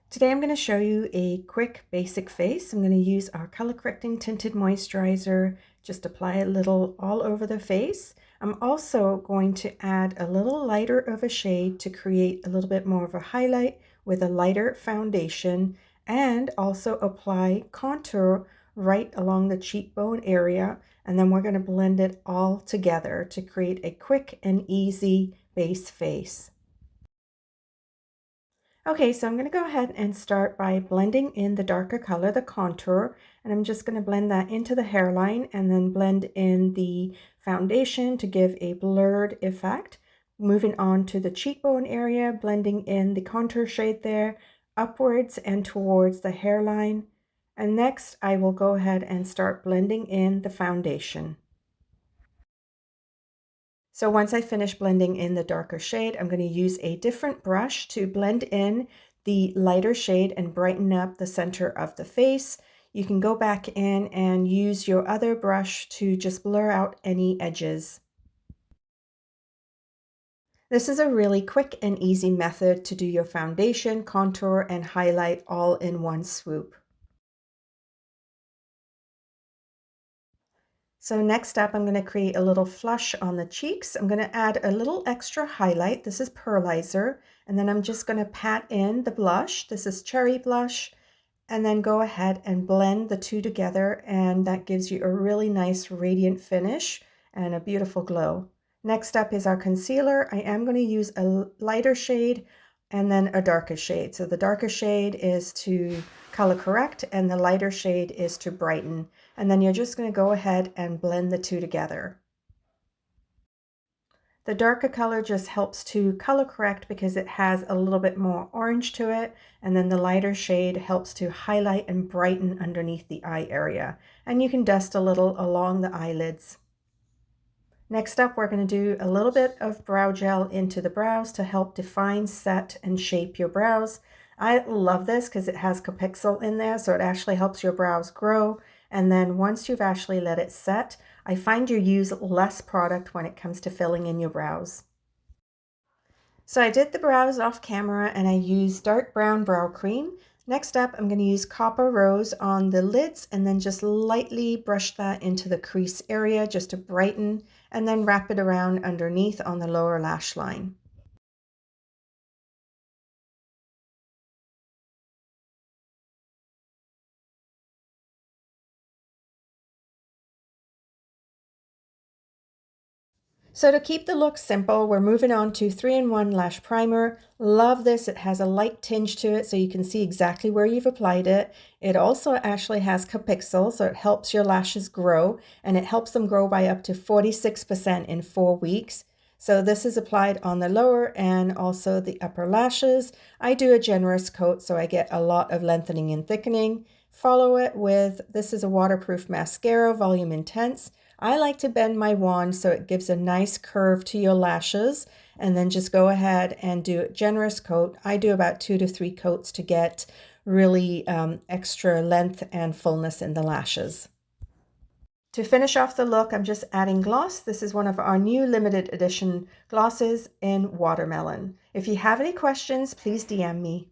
Today I'm going to show you a quick basic face. I'm going to use our color correcting tinted moisturizer, just apply a little all over the face. I'm also going to add a little lighter of a shade to create a little bit more of a highlight with a lighter foundation, and also apply contour right along the cheekbone area, and then we're going to blend it all together to create a quick and easy base face. Okay, so I'm going to go ahead and start by blending in the darker color, the contour, and I'm just going to blend that into the hairline and then blend in the foundation to give a blurred effect. Moving on to the cheekbone area, blending in the contour shade there, upwards and towards the hairline. And next, I will go ahead and start blending in the foundation. So once I finish blending in the darker shade, I'm going to use a different brush to blend in the lighter shade and brighten up the center of the face. You can go back in and use your other brush to just blur out any edges. This is a really quick and easy method to do your foundation, contour, and highlight all in one swoop. So next up, I'm going to create a little flush on the cheeks. I'm going to add a little extra highlight. This is Pearlizer. And then I'm just going to pat in the blush. This is Cherry blush. And then go ahead and blend the two together. And that gives you a really nice radiant finish and a beautiful glow. Next up is our concealer. I am going to use a lighter shade and then a darker shade. So the darker shade is to color correct and the lighter shade is to brighten. And then you're just going to go ahead and blend the two together. The darker color just helps to color correct because it has a little bit more orange to it, and then the lighter shade helps to highlight and brighten underneath the eye area. And you can dust a little along the eyelids. Next up, we're going to do a little bit of brow gel into the brows to help define, set, and shape your brows. I love this because it has Capixyl in there, so it actually helps your brows grow. And then once you've actually let it set, I find you use less product when it comes to filling in your brows. So I did the brows off camera and I used dark brown brow cream. Next up, I'm going to use Copper Rose on the lids and then just lightly brush that into the crease area just to brighten, and then wrap it around underneath on the lower lash line. So to keep the look simple, we're moving on to 3-in-1 Lash Primer. Love this. It has a light tinge to it so you can see exactly where you've applied it. It also actually has Capixyl, so it helps your lashes grow, and it helps them grow by up to 46% in 4 weeks. So this is applied on the lower and also the upper lashes. I do a generous coat so I get a lot of lengthening and thickening. Follow it with, this is a waterproof mascara, Volumeintense. I like to bend my wand so it gives a nice curve to your lashes, and then just go ahead and do a generous coat. I do about 2 to 3 coats to get really extra length and fullness in the lashes. To finish off the look, I'm just adding gloss. This is one of our new limited edition glosses in Watermelon. If you have any questions, please DM me.